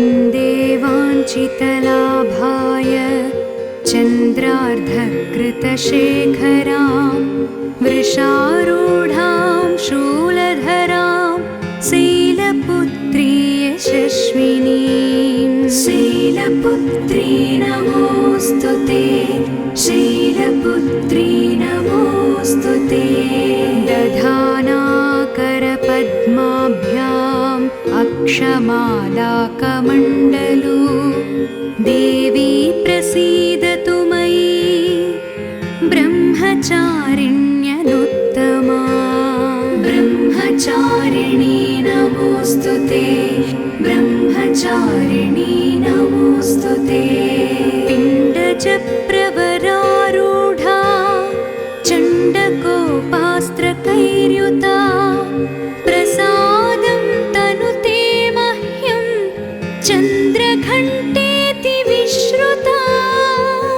वन्दे वाञ्छितलाभाय चन्द्रार्धकृतशेखरां वृषारूढां शूलधरां शैलपुत्री यशस्विनीं। शैलपुत्री नमोऽस्तु ते, शैलपुत्री नमोऽस्तु ते। दधानाकरपद्माभ्याम् अक्षमालाकमण्डलू देवी प्रसीदतु मयि ब्रह्मचारिण्यनुत्तमा। ब्रह्मचारिणी नमोऽस्तु ते, ब्रह्मचारिणी नमोऽस्तु ते। पिण्डजप्रवरारूढा चण्डकोपास्त्रकैर्युता प्रसादं तनुते मह्यं चन्द्रघण्टेति विश्रुता।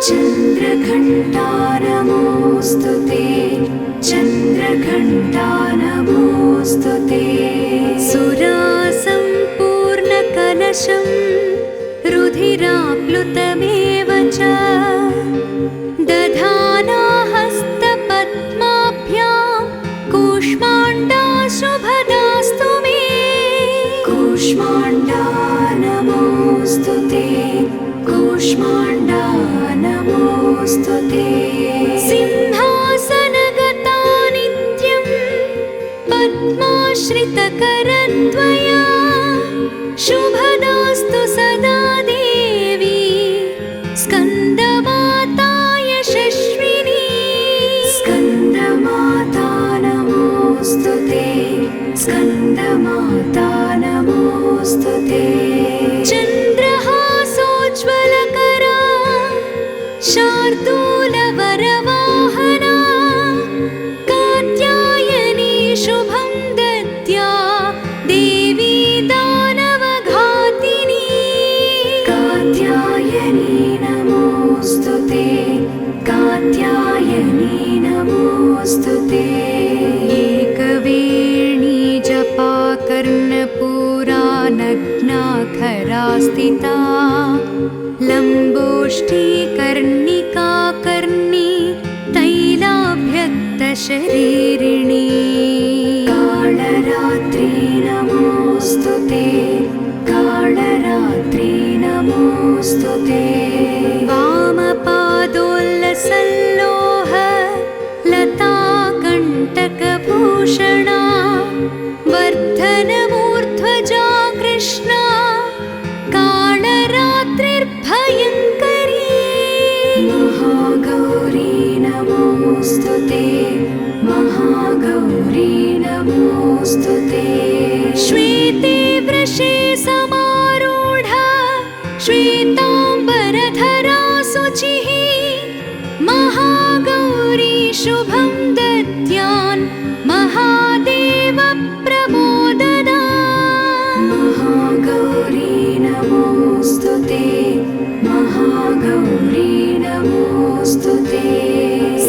चन्द्रघण्टा नमोऽस्तु ते, चन्द्रघण्टा नमोऽस्तु ते। सुरासम्पूर्णकलशं रुधिराप्लुतमेव च दधाना हस्तपद्माभ्यां कूष्माण्डा शुभदास्तु मे। कूष्माण्डा नमोऽस्तु ते, कूष्माण्डा नमोऽस्तु ते। सिंहासनगता नित्यं पद्माश्रितकरद्वया शुभदास्तु सदा देवी स्कन्दमाता यशस्विनी। स्कन्दमाता नमोऽस्तु ते, स्कन्दमाता नमोऽस्तु ते। चन्द्रहासोज्ज्वलकरा शार्दूलवरवाहना कात्यायनी शुभं दद्या देवी दानवघातिनी। कात्यायनी नमोऽस्तु ते, कात्यायनी नमोऽस्तु ते। एकवेणी जपाकर्णपूरा नग्नाखरा स्थिता लम्बोष्ठीकर्णिका कर्णी तैलाभ्यक्तशरीरिणी। कालरात्रि नमोऽस्तु ते, कालरात्रि नमोऽस्तु ते। वामपादोल्लसल्लोह लताकण्टकभूषणा वर्धनमूर्ध्वजा कृष्णा कालरात्रिर्भयङ्करी। महागौरी नमोऽस्तु ते, महागौरी नमोऽस्तु ते। श्वेते वृषे समारूढा श्वेताम्बरधरा शुचिः महागौरी शुभं दद्यान् महादेव प्रमोददा। महागौरी नमोऽस्तु ते, महागौरी नमोऽस्तु ते।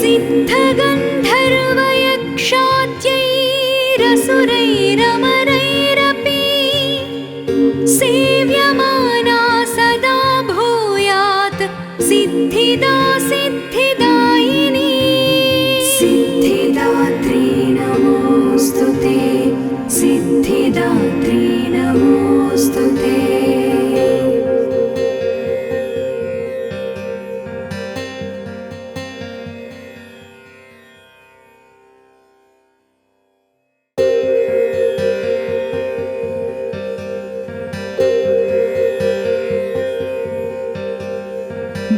सिद्धगन्धर्वयक्षाद्यैरसुरैरमरैरपि सेव्यमाना सदा भूयात् सिद्धिदा सिद्धिदायिनी। सिद्धिदात्री नमोऽस्तु ते, सिद्धिदात्री नमोऽस्तु ते।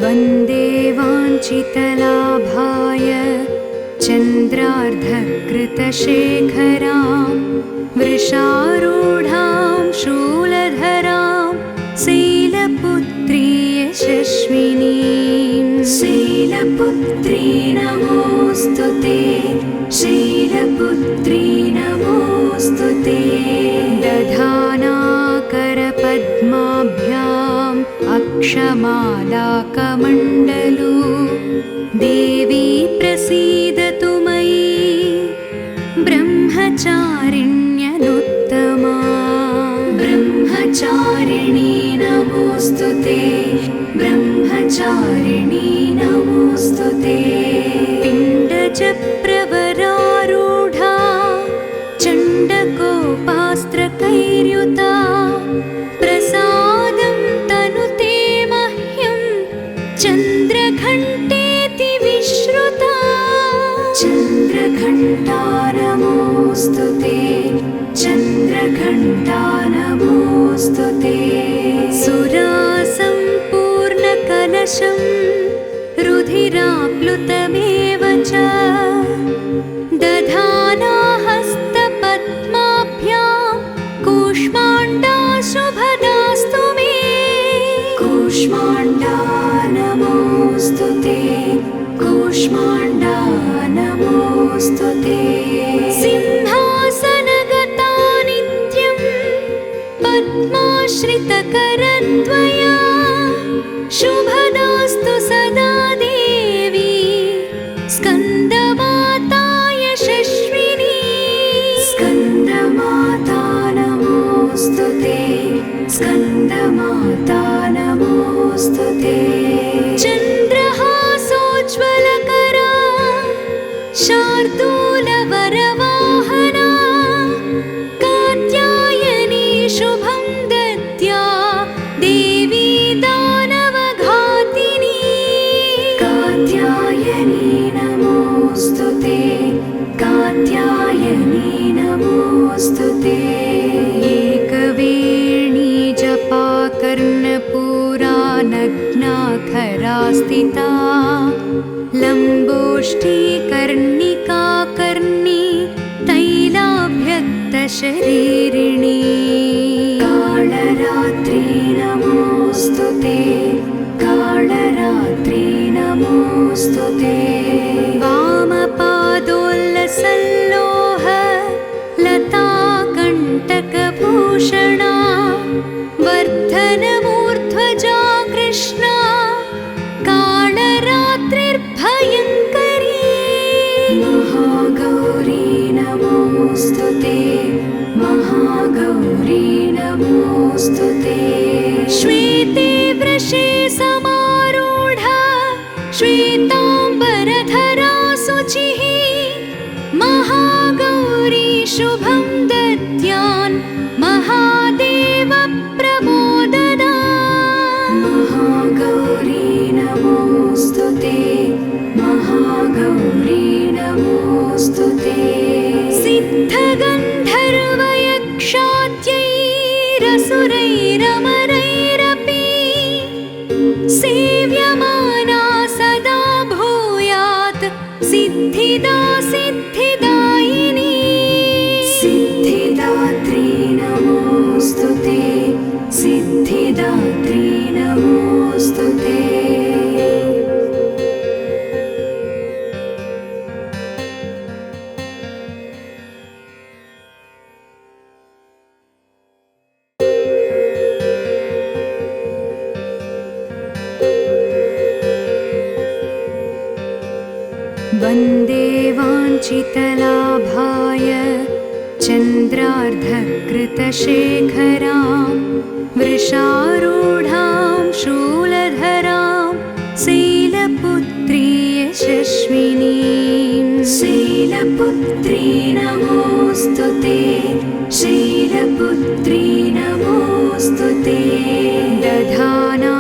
वन्दे वाञ्छितलाभाय चन्द्रार्धकृतशेखरां वृषारूढां शूलधरां शैलपुत्री यशस्विनीं। शैलपुत्री नमोऽस्तु ते, शैलपुत्री नमोऽस्तु ते। दधानाकरपद्माभ्याम् अक्षमालाकमण्डलू देवी प्रसीदतु मयि ब्रह्मचारिण्यनुत्तमा। ब्रह्मचारिणी ब्रह्मचारिणी नमोऽस्तु ते पिण्डजप्रवरारूढा चण्डकोपास्त्रकैर्युता प्रसादं तनुते मह्यं चन्द्रघण्टेति विश्रुता चन्द्रघण्टा नमोऽस्तु ते चन्द्रघण्टा नमोऽस्तु ते सुरासम्पूर्णकलशं रुधिराप्लुतमेव च दधाना हस्तपद्माभ्यां कूष्माण्डा शुभदास्तु मे कूष्माण्डा नमोऽस्तु ते कूष्माण्डा नमोऽस्तु ते सिंहासनगता नित्यं पद्माश्रितकरद्वया शुभदास्तु सदा देवी स्कन्दमाता यशस्विनी स्कन्दमाता नमोऽस्तु ते स्कन्दमाता नमोऽस्तु ते चन्द्रहासोज्ज्वलकरा शार्दूलवरवाहना कात्यायनी शुभं दद्या देवी दानवघातिनी कात्यायनी नमोऽस्तु ते कात्यायनी नमोऽस्तु ते एकवेणी जपा कर्णपूरा नग्नाखरा स्थिता लम्बोष्ठी कर्णिका कर्णी तैलाभ्यक्तशरीरिणी कालरात्रि नमोऽस्तु ते कालरात्रि नमोऽस्तु ते वामपादोल्लसल्लोह लताकण्टकभूषणा वर्धनमूर्ध्वजा कृष्णा कालरात्रिर्भयङ्करी महागौरी नमोऽस्तु ते महागौरी नमोऽस्तु ते श्वेते वृषे समारूढा श्वेताम्बरधरा शुचिः महागौरी शुभं दद्यान् महादेव प्रमोददा महागौरी नमोऽस्तु ते महागौरी नमोऽस्तु ते सिद्धगन्धर्वयक्षाद्यैरसुरैरमरैरपि सेव्यमाना सदा भूयात् सिद्धिदा सिद्धिदायिनी सिद्धिदात्री नमोऽस्तु ते सिद्धिदात्री नमोऽस्तु ते वन्दे वाञ्छितलाभाय चन्द्रार्धकृतशेखरां वृषारूढां शूलधरां शैलपुत्री यशस्विनीं शैलपुत्री नमोऽस्तु ते शैलपुत्री नमोऽस्तु ते दधाना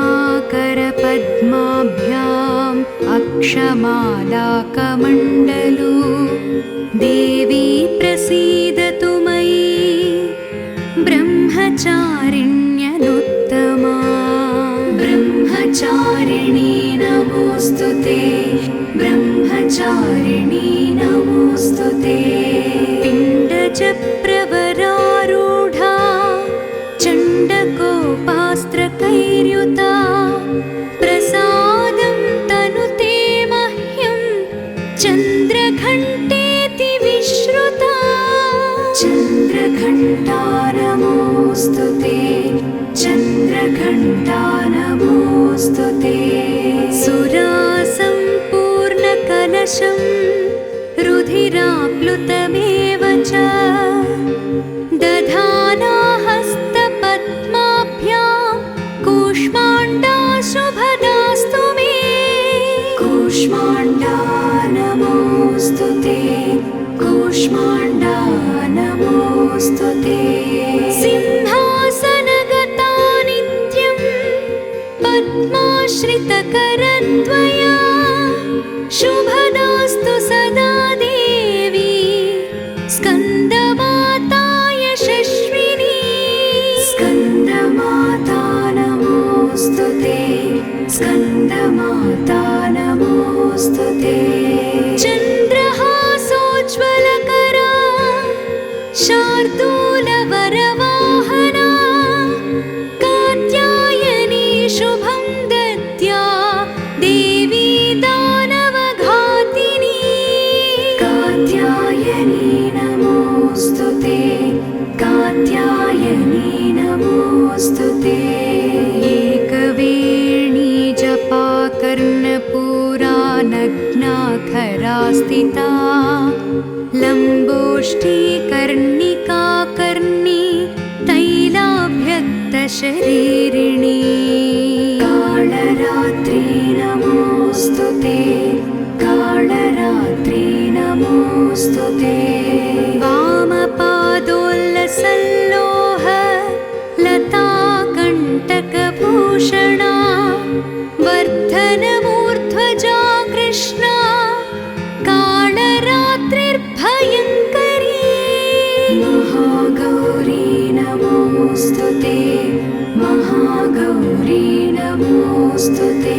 करपद्माभ्याम् अक्षमालाकमण्डलू देवी प्रसीदतु मयि ब्रह्मचारिण्यनुत्तमा ब्रह्मचारिणी नमोऽस्तु ते ब्रह्मचारिणी नमोऽस्तु ते पिण्डजप्रवरारूढा चण्डकोपास्त्रकैर्युता प्रसादं तनुते मह्यं चन्द्रघण्टेति विश्रुता चन्द्रघण्टा नमोऽस्तु ते चन्द्रघण्टा नमोऽस्तु ते सुरासम्पूर्णकलशं रुधिराप्लुतमेव च दधाना हस्तपद्माभ्यां कूष्माण्डा शुभदास्तु मे कूष्माण्डा नमोऽस्तु ते कूष्माण्डा नमोऽस्तु ते सिंहासनगता नित्यं पद्माश्रितकरद्वया शुभदास्तु सदा देवी स्कन्दमाता यशस्विनी स्कन्दमाता नमोऽस्तु ते स्कन्दमाता नमोऽस्तु ते चन्द्रहासोज्ज्वलकरा शार्दूलवरवाहना कात्यायनी शुभं दद्या देवी दानवघातिनी कात्यायनी नमोऽस्तु ते कात्यायनी नमोऽस्तु ते एकवेणी जपा कर्णपूरा नग्नाखरा स्थिता लम्बोष्ठी कर्णिका कर्णी तैलाभ्यक्तशरीरिणी कालरात्रि नमोऽस्तु ते कालरात्रि नमोऽस्तु ते वामपादोल्लसल्लोह लताकण्टकभूषणा वर्धनमूर्ध्वजा कृष्णा कालरात्रिर्भयङ्करी महागौरी नमोऽस्तु ते महागौरी नमोऽस्तु ते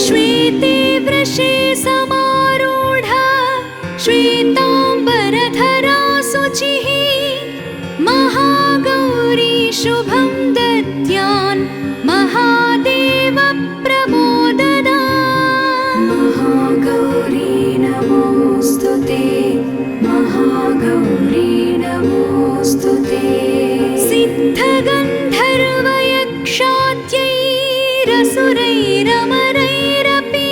श्वेते वृषे समारूढा श्वेताम्बरधरा शुचिः महागौरी शुभं दद्यान् महादेव प्रमोददा महागौरी नमोऽस्तु ते महागौरी नमोऽस्तु ते सिद्धगन्धर्वयक्षाद्यैरसुरैरमरैरपि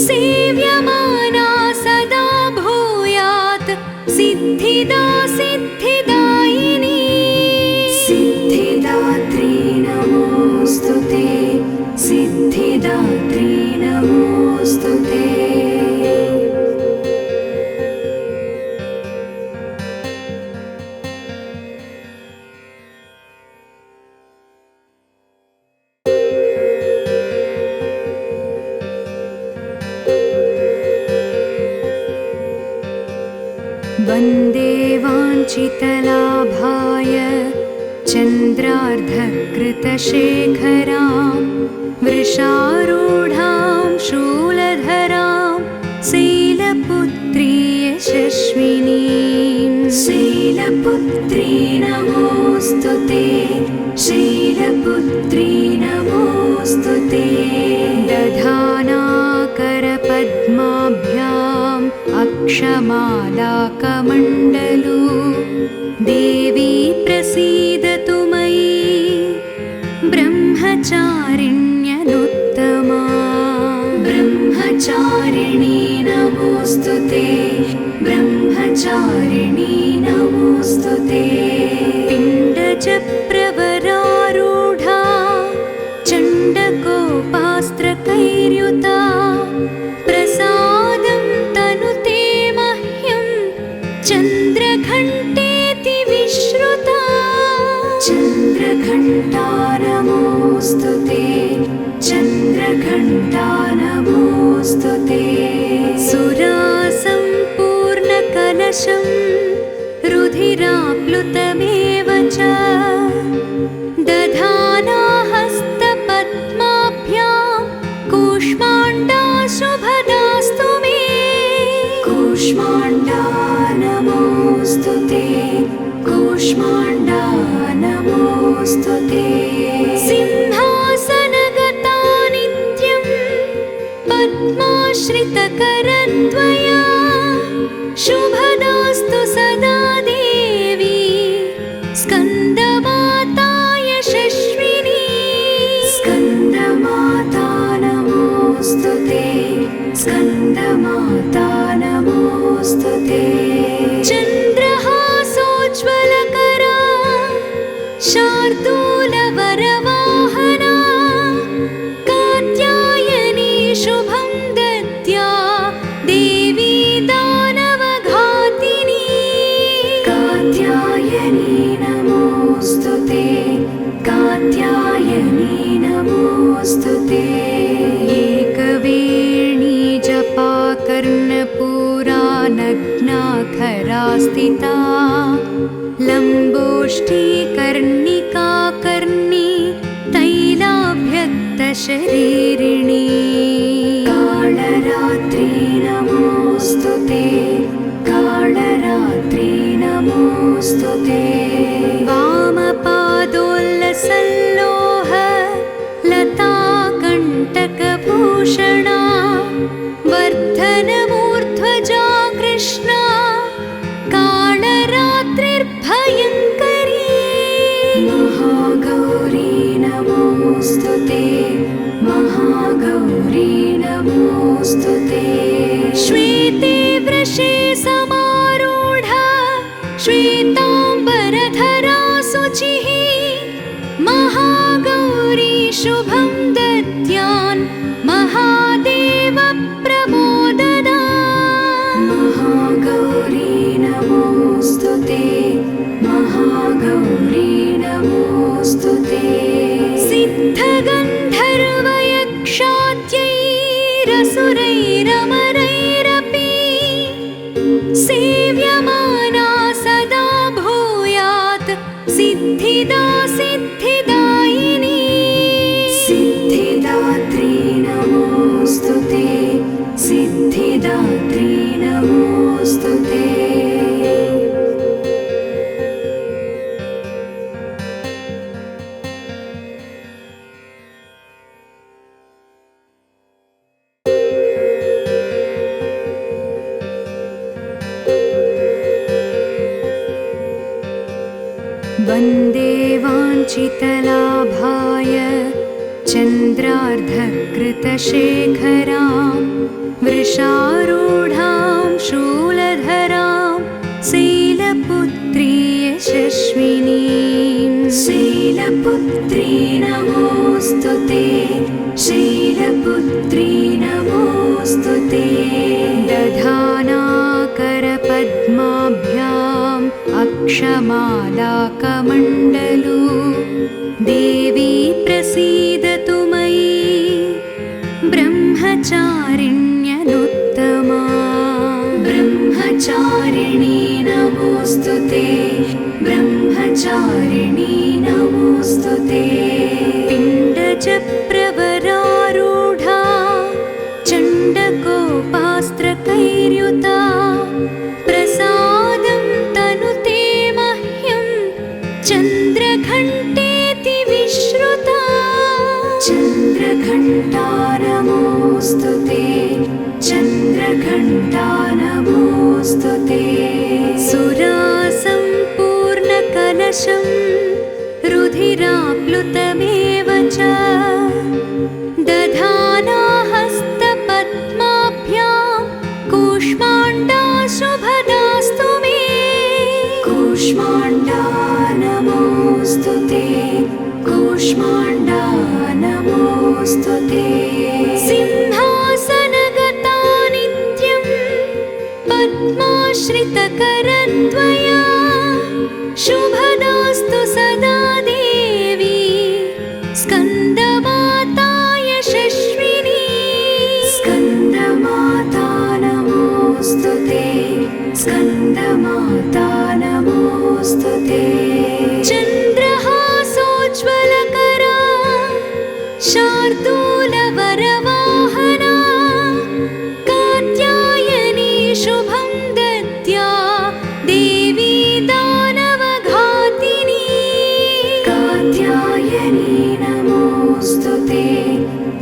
सेव्यमाना सदा भूयात् सिद्धिदा सिद्धिदायिनी सिद्धिदात्री नमोऽस्तु ते सिद्धिदात्री नमोऽस्तु ते वन्दे वाञ्छितलाभाय चन्द्रार्धकृतशेखरां वृषारूढां शूलधरां शैलपुत्री यशस्विनीं शैलपुत्री नमोऽस्तु ते शैलपुत्री नमोऽस्तु ते दधानाकरपद्माभ्याम् अक्षमालाकमण्डलू देवी प्रसीदतु मयि ब्रह्मचारिण्यनुत्तमा ब्रह्मचारिणी नमोऽस्तु ते ब्रह्मचारिणी नमोऽस्तु ते पिण्डजप्रवरारूढा चण्डकोपास्त्रकैर्युता प्रसादं तनुते मह्यं चन्द्रघण्टेति विश्रुता चन्द्रघण्टा नमोऽस्तु ते चन्द्रघण्टा नमोऽस्तु ते सुरासम्पूर्णकलशं रुधिराप्लुतमेव च दधाना हस्तपद्माभ्यां कूष्माण्डा शुभदास्तु मे कूष्माण्डा नमोऽस्तु ते कूष्माण्डा नमोऽस्तु ते सिंहासनगता नित्यं पद्माश्रितकरद्वया शुभदास्तु सदा देवी स्कन्दमाता यशस्विनी स्कन्दमाता नमोऽस्तु ते स्कन्दमाता नमोऽस्तु ते चन्द्रहासोज्ज्वलकरा शार्दूलवरवाहना कात्यायनी शुभं रत्नाखरा स्थिता लम्बोष्ठीकर्णिकाकर्णी तैलाभ्यक्तशरीरिणी कालरात्रि नमोऽस्तुते कालरात्रि नमोऽस्तुते वामपादोल्लसल्लोह लताकण्टकभूषणा वर्धनमूर्ध्वजा कृष्णा कालरात्रिर्भयङ्करी महागौरी नमोऽस्तुते महागौरी नमोऽस्तुते श्वेते वृषे समारूढा श्वेताम्बरधरा शुचिः महागौरी शुभं दद्यान् महादेव प्रमोददा महागौरी नमोऽस्तुते महागौरी नमोऽस्तुते सिद्धगन्धर्वयक्षाद्यैरसुरैरमरैरपि सेव्यमाना सदा भूयात् सिद्धिदा सिद्धिदायिनी सिद्धिदात्री नमोऽस्तुते सिद्धिदात्री नमोऽस्तुते वन्दे वाञ्छितलाभाय चन्द्रार्धकृतशेखरां वृषारूढां शूलधरां शैलपुत्री यशस्विनीं शैलपुत्री नमोऽस्तुते शैलपुत्री नमोऽस्तुते दधानाकरपद्माभ्याम् अक्षमालाकमण्डलू देवी प्रसीदतु मयि ब्रह्मचारिण्यनुत्तमा ब्रह्मचारिणी नमोऽस्तुते ब्रह्मचारिणी नमोऽस्तुते पिण्डजप्रवरारूढा चण्डकोपास्त्रकैर्युता प्रसादं तनुते मह्यं चन्द्रघण्टेति विश्रुता चन्द्रघण्टा नमोऽस्तुते चन्द्रघण्टा नमोऽस्तुते सुरासम्पूर्णकलशं रुधिराप्लुतमेव च दधाना हस्तपद्माभ्यां कूष्माण्डा शुभदास्तु मे कूष्माण्डा नमोऽस्तुते कूष्माण्डा नमोऽस्तुते सिंहासनगता नित्यं पद्माश्रितकरद्वया शुभदास्तु सदा देवी स्कन्दमाता यशस्विनी स्कन्दमाता नमोऽस्तुते स्कन्दमाता नमोऽस्तुते चन्द्रहासोज्ज्वलकरा शार्दूलवरवाहना कात्यायनी शुभं दद्या देवी दानवघातिनी कात्यायनी नमोऽस्तुते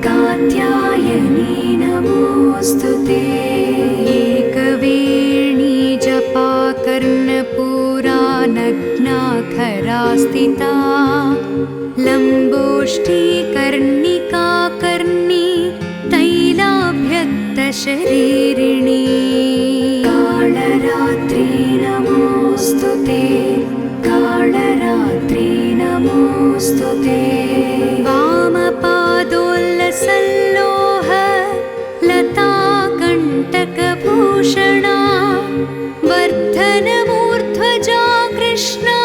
कात्यायनी नमोऽस्तुते एकवेणी जपा कर्णपूरा नग्नाखरा स्थिता लम्बोष्ठीकर्णिकाकर्णी तैलाभ्यक्तशरीरिणी कालरात्रि नमोऽस्तुते कालरात्रि नमोऽस्तुते वामपादोल्लसल्लोह लताकण्टकभूषणा वर्धनमूर्ध्वजा कृष्णा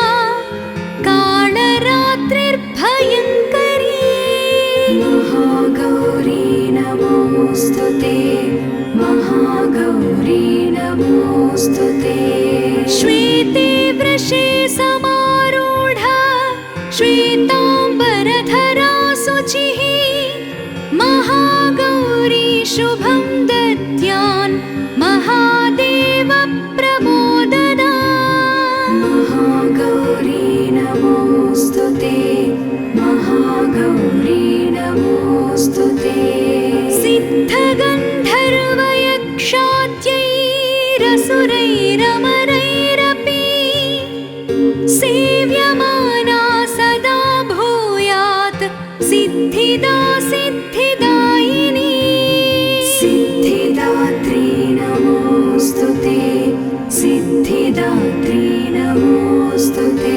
कालरात्रिर्भयङ्करी महागौरी नमोऽस्तुते महागौरी नमोऽस्तुते नमोऽस्तु ते श्वेते वृषे समारूढा श्वेताम्बरधरा शुचिः महागौरी शुभं दद्यान् महादेव प्रमोदना महागौरी नमोऽस्तु ते महागौरी नमोऽस्तु ते सिद्धगन्धर्वयक्षाद्यैरसुरैरमरैरपि सेव्यमाना सदा भूयात् सिद्धिदा सिद्धिदायिनी सिद्धिदात्री नमोऽस्तु ते सिद्धिदात्री नमोऽस्तु ते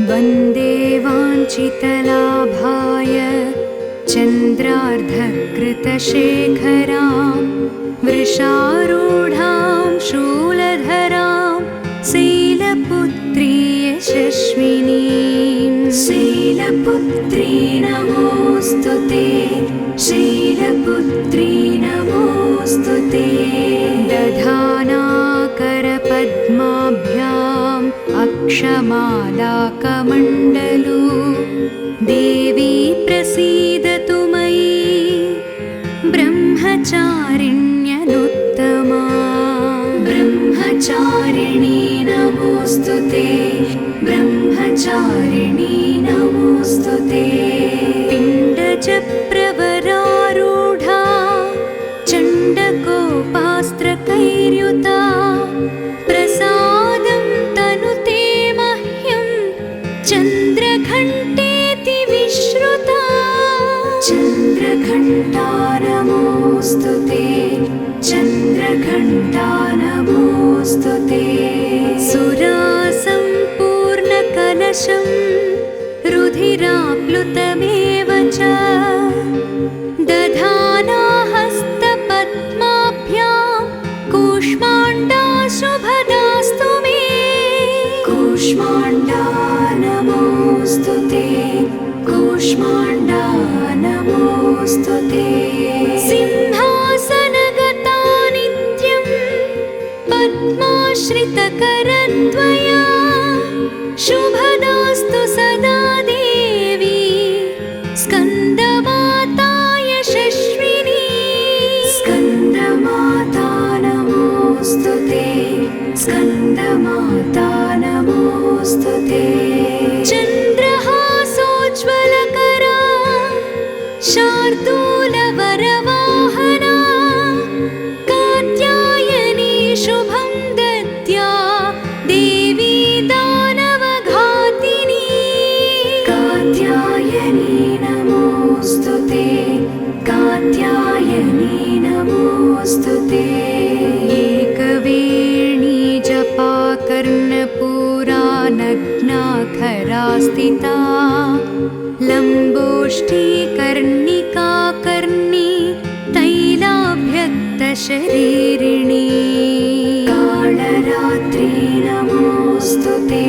वन्दे वाञ्छितलाभाय चन्द्रार्धकृतशेखरां वृषारूढां शूलधरां शैलपुत्री यशस्विनीं शैलपुत्री नमोऽस्तु ते शैलपुत्री नमोऽस्तु ते दधानाकरपद्माभ्याम् अक्षमालाकमण्डलू देवी प्रसीदतु मयि ब्रह्मचारिण्यनुत्तमा ब्रह्मचारिणी नमोऽस्तु ते ब्रह्मचारिणी नमोऽस्तु ते पिण्डजप्रवरारूढा चण्डकोपास्त्रकैर्युता प्रसादं तनुते मह्यं चन्द्रघण्टेति विश्रुता चन्द्रघण्टा नमोऽस्तु ते चन्द्रघण्टा नमोऽस्तु ते सुरासम्पूर्णकलशं रुधिराप्लुतमेव च दधाना हस्तपद्माभ्यां कूष्माण्डा शुभदास्तु मे कूष्माण्डा नमोऽस्तु ते कूष्माण्डा नमोऽस्तु ते सिंहासनगता नित्यं पद्माश्रितकरद्वया शुभदास्तु सदा देवी स्कन्दमाता यशस्विनी स्कन्दमाता नमोऽस्तु ते स्कन्दमाता नमोऽस्तु ते चन्द्रहासोज्ज्वलकरा शार्दूलवरवाहना कात्यायनी शुभं दद्या देवी दानवघातिनी कात्यायनी नमोऽस्तु ते कात्यायनी नमोऽस्तु ते एकवेणी जपाकर्णपूरा नग्नाखरा स्थिता लम्बोष्ठीकर्णिका कर्णी तैलाभ्यक्तशरीरिणी कालरात्रि नमोऽस्तु ते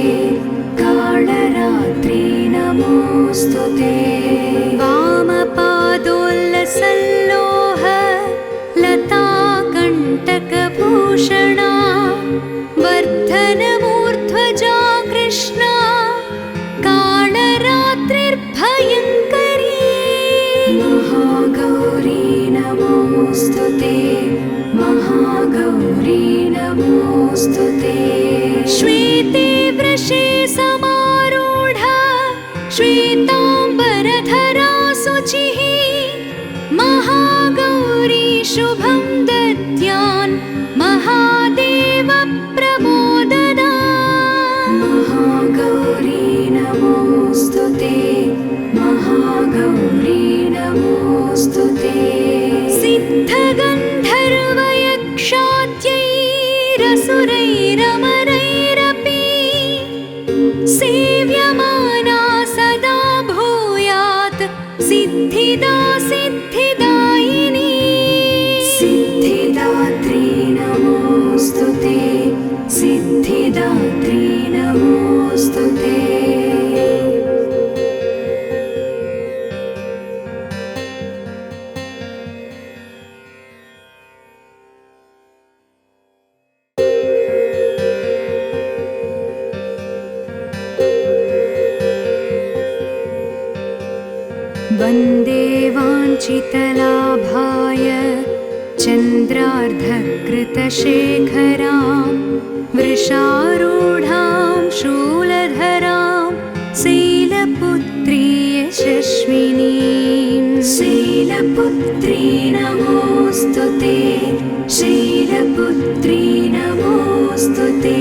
कालरात्रि नमोऽस्तु ते वामपादोल्लसल्लोह लताकण्टकभूषणा वर्धनमूर्ध्वजा कृष्णा कालरात्रिर्भयङ्करी महागौरी नमोऽस्तु ते महागौरी नमोऽस्तु ते श्वेते वृषे समारूढा श्वेताम्बरधरा शुचिः महागौरी शुभं दद्यान् महादेव प्रमोदना महागौरी नमोऽस्तु ते महागौरी नमोऽस्तु ते सिद्धगन्धर्वयक्षाद्यैरसुरैरमरैरपि वन्देवाञ्छितलाभाय चन्द्रार्धकृतशेखरां वृषारूढां शूलधरां शैलपुत्री यशस्विनीं शैलपुत्री नमोऽस्तु ते शैलपुत्री नमोऽस्तु ते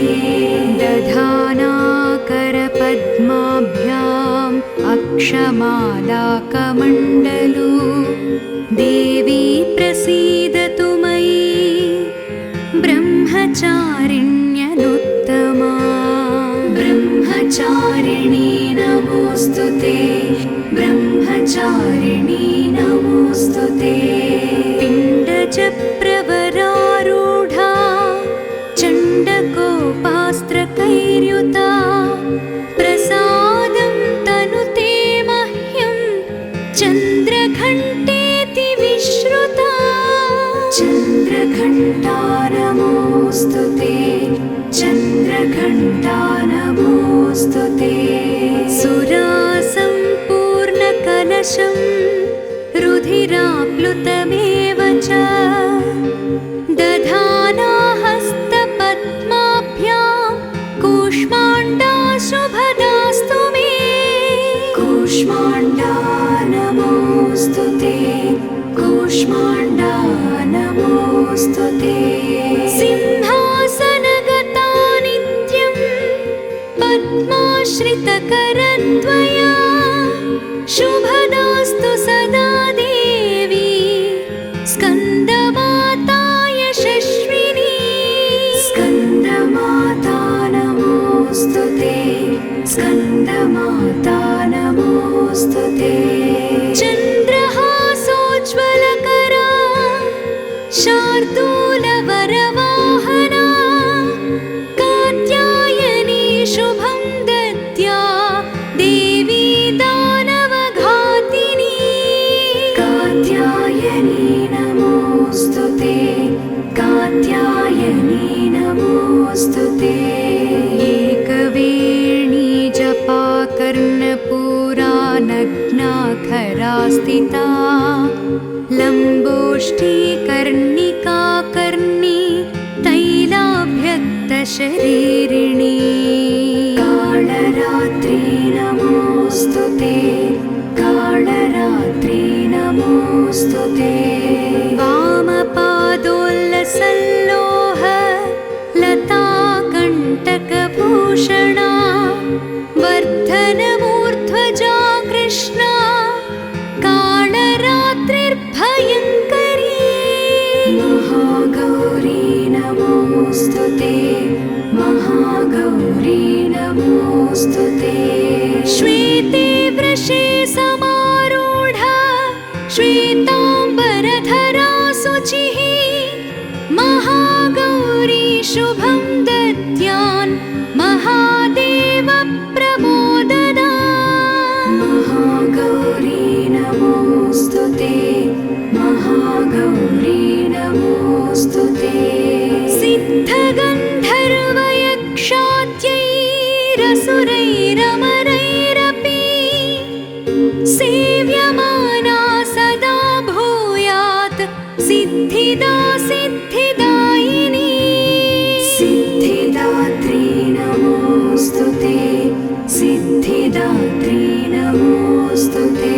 दधानाकरपद्माभ्याम् अक्षमालाकमण्डलू देवी प्रसीदतु मयि ब्रह्मचारिण्यनुत्तमा ब्रह्मचारिणी नमोऽस्तु ते ब्रह्मचारिणी नमोऽस्तु ते पिण्डजप्रवरारूढा चण्डकोपास्त्रकैर्युता प्रसादं तनुते मह्यं चन्द्रघण्टेति विश्रुता चन्द्रघण्टा नमोऽस्तु ते चन्द्रघण्टा नमोऽस्तु ते सुरासम्पूर्णकलशं रुधिराप्लुतमेव च दधाना हस्तपद्माभ्यां कूष्माण्डा शुभदास्तु मे कूष्माण्डा नमोऽस्तु ते कूष्माण्डा नमोऽस्तु ते सिंहासनगता नित्यं पद्माश्रितकरद्वया शुभदास्तु सदा देवी स्कन्दमाता यशस्विनी स्कन्दमाता नमोऽस्तु ते स्कन्दमाता नमोऽस्तु ते चन्द्रहासोज्ज्वलकरा शार्दूलवरवाहना कात्यायनी शुभं दद्या देवी दानवघातिनी कात्यायनी नमोऽस्तु ते कात्यायनी नमोऽस्तु ते एकवेणी जपाकर्णपूरा नग्नाखरा स्थिता लम्बोष्ठीकर्णिका कर्णी तैलाभ्यक्तशरीरिणी कालरात्रि नमोऽस्तु ते कालरात्रि नमोऽस्तु ते वामपादोल्लसल्लोह लताकण्टकभूषणा वर्धनमूर्ध्वजा कृष्णा कालरात्रिर्भयङ्करी महागौरी नमोऽस्तु ते महागौरी नमोऽस्तु ते श्वेते वृषे समारूढा श्वेताम्बरधरा शुचिः महागौरी शुभं दद्यान् महादेव प्रमोददा महागौरी नमोऽस्तु ते महागौरी नमोऽस्तु ते सिद्धगन्धर्वयक्षाद्यैरसुरैरमरैरपि सेव्यमाना सदा भूयात् सिद्धिदा सिद्धिदायिनी सिद्धिदात्री नमोऽस्तु ते सिद्धिदात्री नमोऽस्तु ते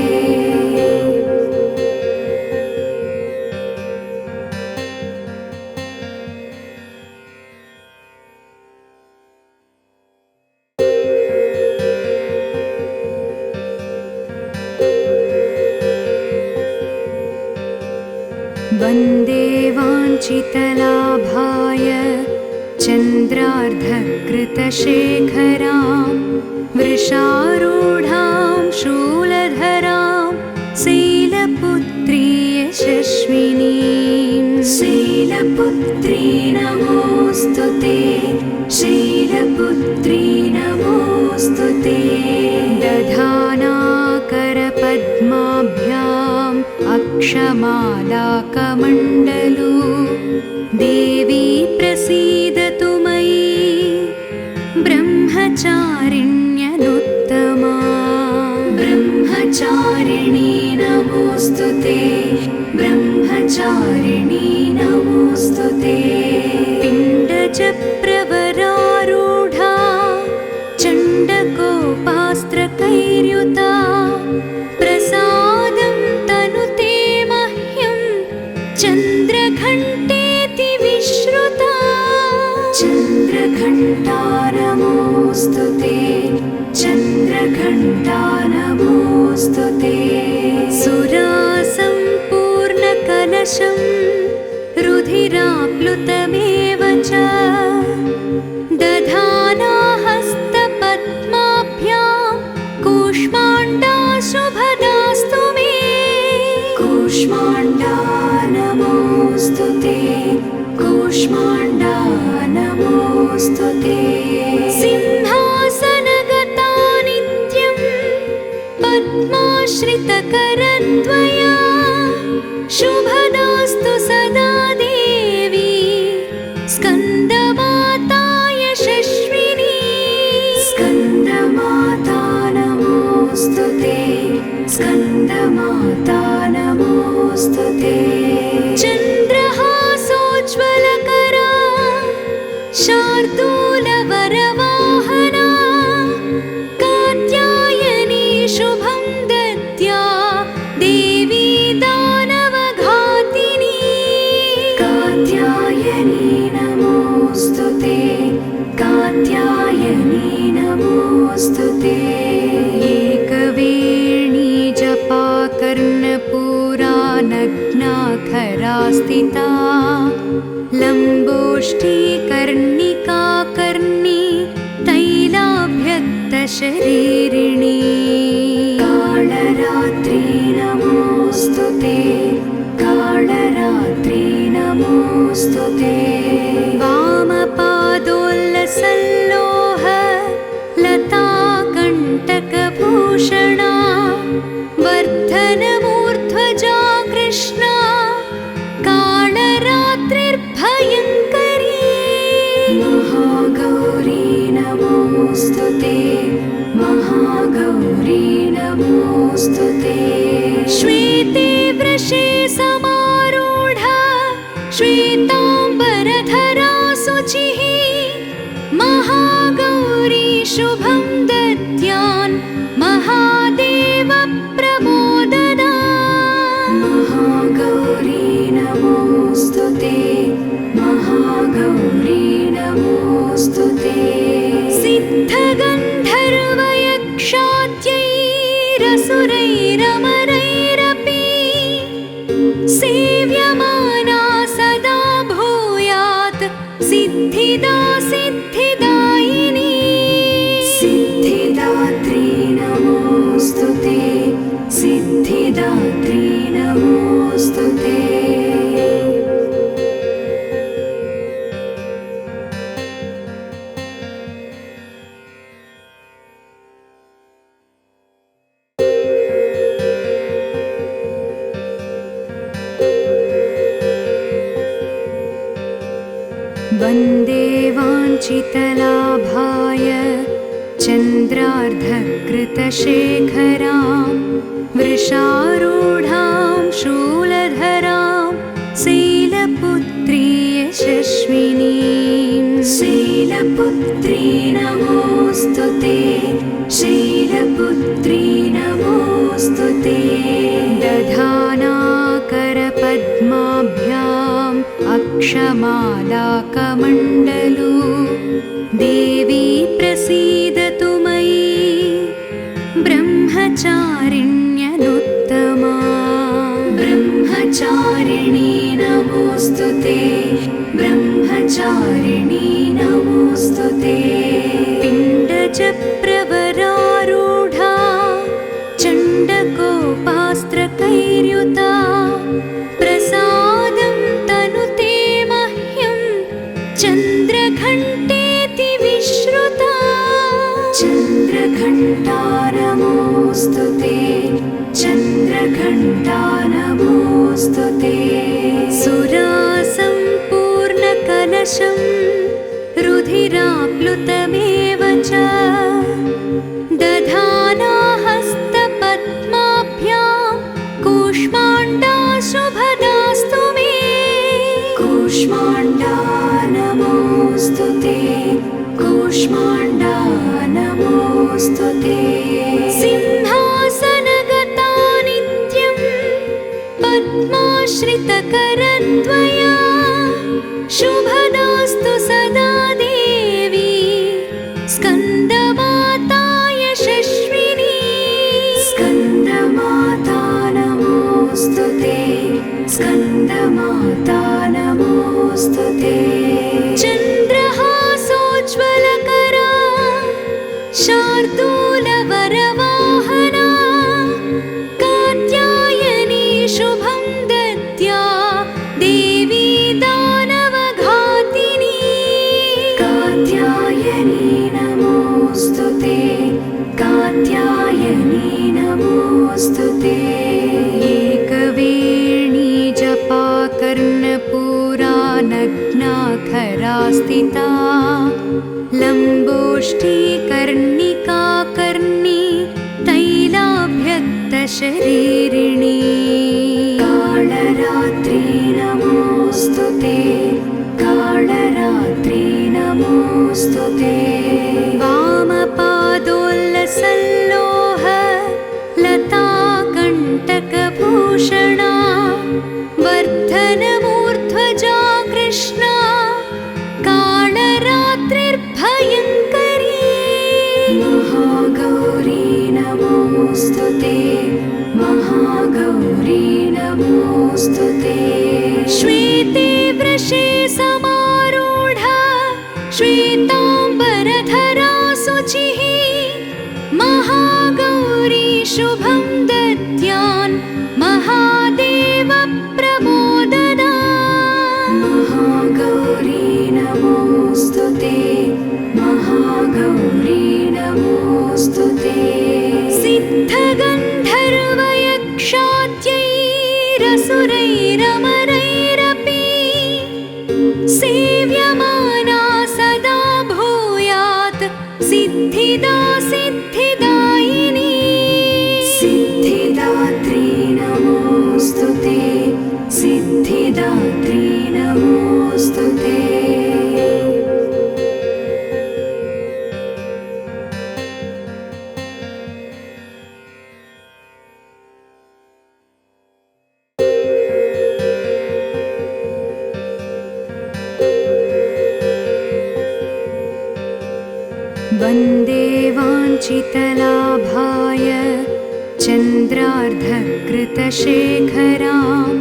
वन्देवाञ्छितलाभाय चन्द्रार्धकृतशेखरां वृषारूढां शूलधरां शैलपुत्री यशस्विनीं शैलपुत्री नमोऽस्तु ते शैलपुत्री नमोऽस्तु ते दधानाकरपद्माभ्याम् अक्षमालाकमण्डलू देवी प्रसीदतु मयि ब्रह्मचारिण्यनुत्तमा ब्रह्मचारिणी नमोऽस्तु ते पिण्डजप्रवरारूढा चण्डकोपास्त्रकैर्युता प्रसादं तनुते मह्यं चन्द्रघण्टेति विश्रुता चन्द्रघण्टा नमोऽस्तु ते चन्द्रघण्टा नमोऽस्तु ते सुरासम्पूर्णकलशं रुधिराप्लुतमेव च दधाना हस्तपद्माभ्यां कूष्माण्डा शुभदास्तु मे कूष्माण्डा नमोऽस्तु ते कूष्माण्डा नमोऽस्तु ते सिंहासनगता नित्यं पद्माश्रितकरद्वया शुभदास्तु सदा देवी स्कन्दमाता यशस्विनी स्कन्दमाता नमोऽस्तु ते स्कन्दमाता नमोऽस्तु ते चन्द्रहासोज्ज्वलकरा शार्दूलवरवाहना कात्यायनी शुभं दद्या देवी दानवघातिनी कात्यायनी नमोऽस्तु ते कात्यायनी नमोऽस्तु ते एकवेणी जपा कर्णपूरा नग्नाखरा स्थिता लम्बोष्ठी कर्णिका कर्णी तैलाभ्यक्तशरीरिणी कालरात्रि नमोऽस्तु ते कालरात्रि नमोऽस्तु ते वामपादोल्लसल्लोह लताकण्टकभूषणा वर्धनमूर्ध्वजा कृष्णा कालरात्रिर्भयङ्करी महागौरी नमोऽस्तु ते महागौरी नमोऽस्तु ते श्वेते वृषे समारूढा श्वेताम्बरधरा शुचिः महागौरी शुभं दद्यान् महादेव प्रमोददा महागौरी नमोऽस्तु ते महागौरी नमोऽस्तु ते सिद्धगन्धर्वयक्षाद्यैरसुरैरमरैरपि सेव्यमाना सदा भूयात् सिद्धिदा सिद्धिदायिनी सिद्धिदात्री नमोऽस्तु ते सिद्धिदात्री नमोऽस्तु ते वन्दे वाञ्छितलाभाय चन्द्रार्धकृतशेखरां वृषारूढां शूलधरां शैलपुत्री यशस्विनीं शैलपुत्री नमोऽस्तु ते शैलपुत्री नमोऽस्तु ते दधाना करपद्माभ्याम् अक्षमालाकमण्डलू देवी प्रसीदतु मयि ब्रह्मचारिण्यनुत्तमा ब्रह्मचारिणी नमोऽस्तु ते ब्रह्मचारिणी नमोऽस्तु ते पिण्डजप्रवरारूढा चण्डकोपास्त्रकैर्युता प्रसादं तनुते मह्यं चन्द्रघण्टेति विश्रुता चन्द्रघण्टा नमोऽस्तु ते चन्द्रघण्टा नमोऽस्तु ते सुरासम्पूर्णकलशं रुधिराप्लुतमेव च दधाना हस्तपद्माभ्यां कूष्माण्डा शुभदास्तु मे कूष्माण्डा नमोऽस्तु ते कूष्माण्डा नमोऽस्तु ते सिंहासनगता नित्यं पद्माश्रितकरद्वया शुभदास्तु सदा देवी स्कन्दमाता यशस्विनी स्कन्दमाता नमोऽस्तु ते स्कन्दमाता नमोऽस्तु ते चन्द्रहासोज्ज्वलकरा शार्दूलवरवाहना कात्यायनी शुभं दद्या देवी दानवघातिनी कात्यायनी नमोऽस्तु ते कात्यायनी नमोऽस्तु ते एकवेणी जपा कर्णपूरा नग्नाखरा स्थिता लम्बोष्ठी कर्णिका कर्णी तैलाभ्यक्तशरीरिणी कालरात्रि नमोऽस्तु ते कालरात्रि नमोऽस्तु ते वामपादोल्लसल्लोह लताकण्टकभूषणा वर्धनमूर्ध्वजा कृष्णा कालरात्रिर्भयङ्करी महागौरी नमोऽस्तु ते महागौरी नमोऽस्तु ते श्वेते वृषे समारूढा श्वेताम्बरधरा शुचिः महागौरी शुभं दद्यान् महादेव प्रमोदना महागौरी नमोऽस्तु ते महागौरी नमोऽस्तु ते सिद्धगन्धर्वयक्षाद्यैरसुरैरमरैरपि सेव्यमाना सदा भूयात् सिद्धिदा सिद्धिदायिनी सिद्धिदात्री नमोऽस्तु ते सिद्धिदात्री नमोऽस्तु ते वन्दे वाञ्छितलाभाय चन्द्रार्धकृतशेखरां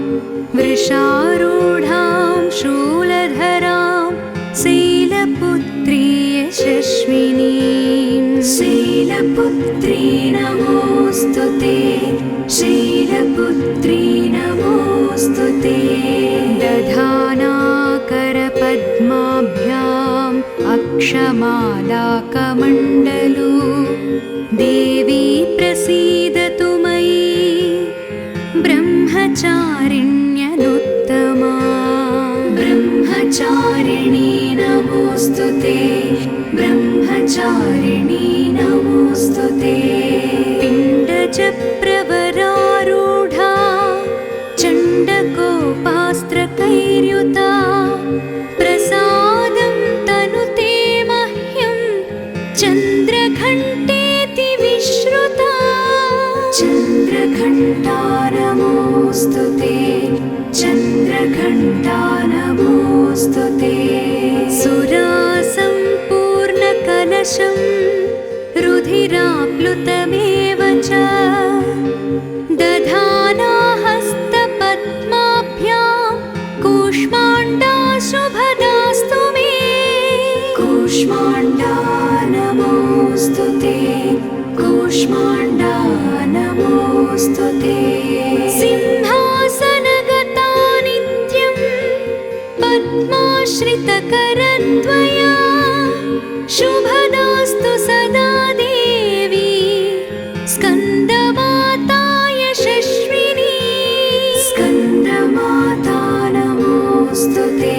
वृषारूढां शूलधरां शैलपुत्री यशस्विनीं शैलपुत्री नमोऽस्तु ते शैलपुत्री नमोऽस्तु ते दधानाकरपद्माभ्याम् अक्षमालाकमण्डलू देवी प्रसीदतु मयि ब्रह्मचारिण्यनुत्तमा ब्रह्मचारिणी नमोऽस्तु ते ब्रह्मचारिणी नमोऽस्तु ते पिण्डजप्रवरारूढा चण्डकोपास्त्रकैर्युता प्रसादं तनुते मह्यं चन्द्रघण्टेति विश्रुता चन्द्रघण्टा नमोऽस्तु ते चन्द्रघण्टा नमोऽस्तु ते सुरासम्पूर्णकलशं रुधिराप्लुतमेव च दधाना हस्तपद्माभ्यां कूष्माण्डा शुभदास्तु मे कूष्माण्डा नमोऽस्तु ते कूष्माण्डा नमोऽस्तु ते सिंहासनगता नित्यं पद्माश्रितकरद्वया शुभदास्तु सदा देवी स्कन्दमाता यशस्विनी स्कन्दमाता नमोऽस्तु ते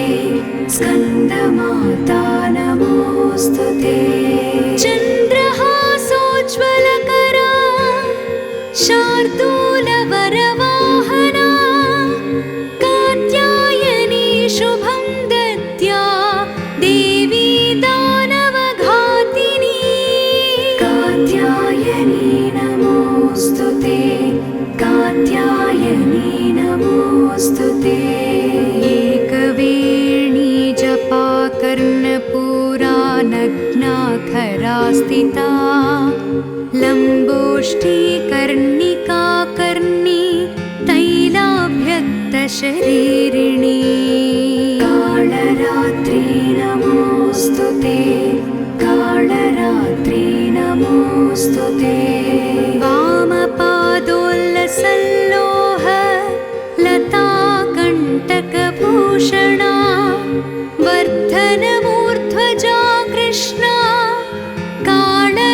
स्कन्दमाता नमोऽस्तु ते चन्द्रहासोज्ज्वलकरा शार्दूलवरवाहना कात्यायनी शुभ स्थिता लम्बोष्ठीकर्णिकाकर्णी तैलाभ्यक्तशरीरिणी कालरात्रि नमोऽस्तु ते कालरात्रि नमोऽस्तु ते वामपादोल्लसल्लोह लताकण्टकभूषणा वर्धनमूर्ध्वजा कृष्णा कालरात्रिर्भयङ्करी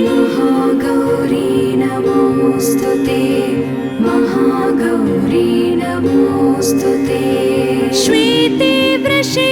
महागौरी नमोऽस्तु ते महागौरी नमोऽस्तु ते श्वेते वृषे